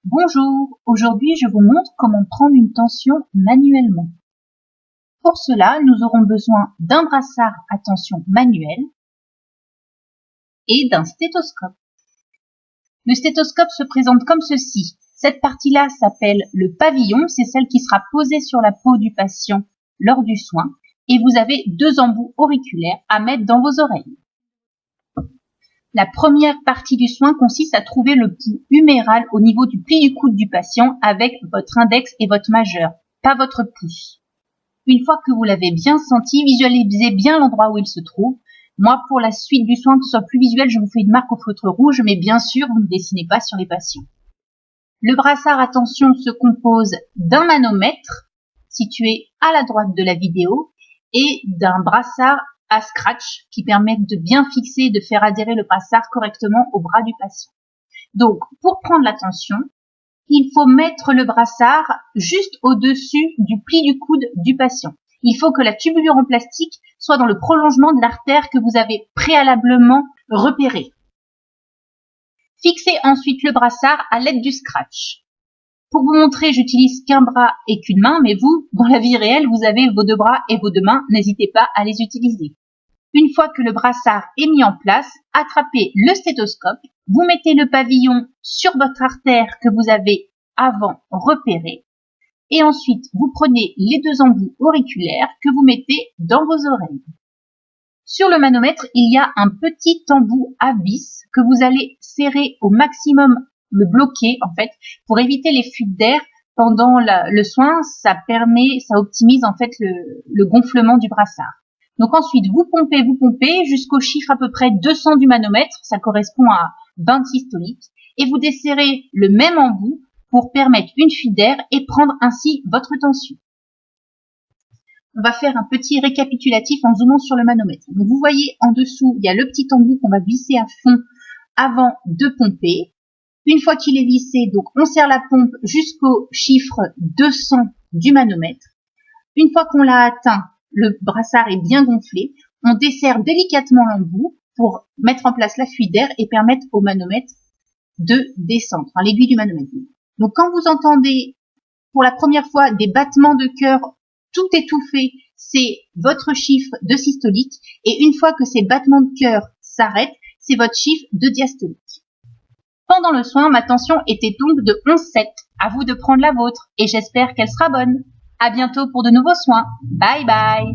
Bonjour, aujourd'hui je vous montre comment prendre une tension manuellement. Pour cela, nous aurons besoin d'un brassard à tension manuelle et d'un stéthoscope. Le stéthoscope se présente comme ceci. Cette partie-là s'appelle le pavillon, c'est celle qui sera posée sur la peau du patient lors du soin, et vous avez deux embouts auriculaires à mettre dans vos oreilles. La première partie du soin consiste à trouver le pouls huméral au niveau du pli du coude du patient avec votre index et votre majeur, pas votre pouce. Une fois que vous l'avez bien senti, visualisez bien l'endroit où il se trouve. Moi, pour la suite du soin, que ce soit plus visuel, je vous fais une marque au feutre rouge, mais bien sûr, vous ne dessinez pas sur les patients. Le brassard à tension se compose d'un manomètre situé à la droite de la vidéo et d'un brassard à scratch qui permettent de bien fixer et de faire adhérer le brassard correctement au bras du patient. Donc, pour prendre la tension, il faut mettre le brassard juste au-dessus du pli du coude du patient. Il faut que la tubulure en plastique soit dans le prolongement de l'artère que vous avez préalablement repérée. Fixez ensuite le brassard à l'aide du scratch. Pour vous montrer, j'utilise qu'un bras et qu'une main, mais vous, dans la vie réelle, vous avez vos deux bras et vos deux mains, n'hésitez pas à les utiliser. Une fois que le brassard est mis en place, attrapez le stéthoscope, vous mettez le pavillon sur votre artère que vous avez avant repérée, et ensuite vous prenez les deux embouts auriculaires que vous mettez dans vos oreilles. Sur le manomètre, il y a un petit embout à vis que vous allez serrer au maximum, le bloquer en fait, pour éviter les fuites d'air pendant le soin. Ça optimise en fait le gonflement du brassard. Donc ensuite, vous pompez jusqu'au chiffre à peu près 200 du manomètre, ça correspond à 20 systoliques, et vous desserrez le même embout pour permettre une fuite d'air et prendre ainsi votre tension. On va faire un petit récapitulatif en zoomant sur le manomètre. Donc vous voyez en dessous, il y a le petit embout qu'on va visser à fond avant de pomper. Une fois qu'il est vissé, donc on serre la pompe jusqu'au chiffre 200 du manomètre. Une fois qu'on l'a atteint, le brassard est bien gonflé, on desserre délicatement l'embout pour mettre en place la fuite d'air et permettre au manomètre de descendre, enfin l'aiguille du manomètre. Donc quand vous entendez pour la première fois des battements de cœur tout étouffés, c'est votre chiffre de systolique, et une fois que ces battements de cœur s'arrêtent, c'est votre chiffre de diastolique. Pendant le soin, ma tension était donc de 11,7. À vous de prendre la vôtre, et j'espère qu'elle sera bonne. À bientôt pour de nouveaux soins. Bye bye.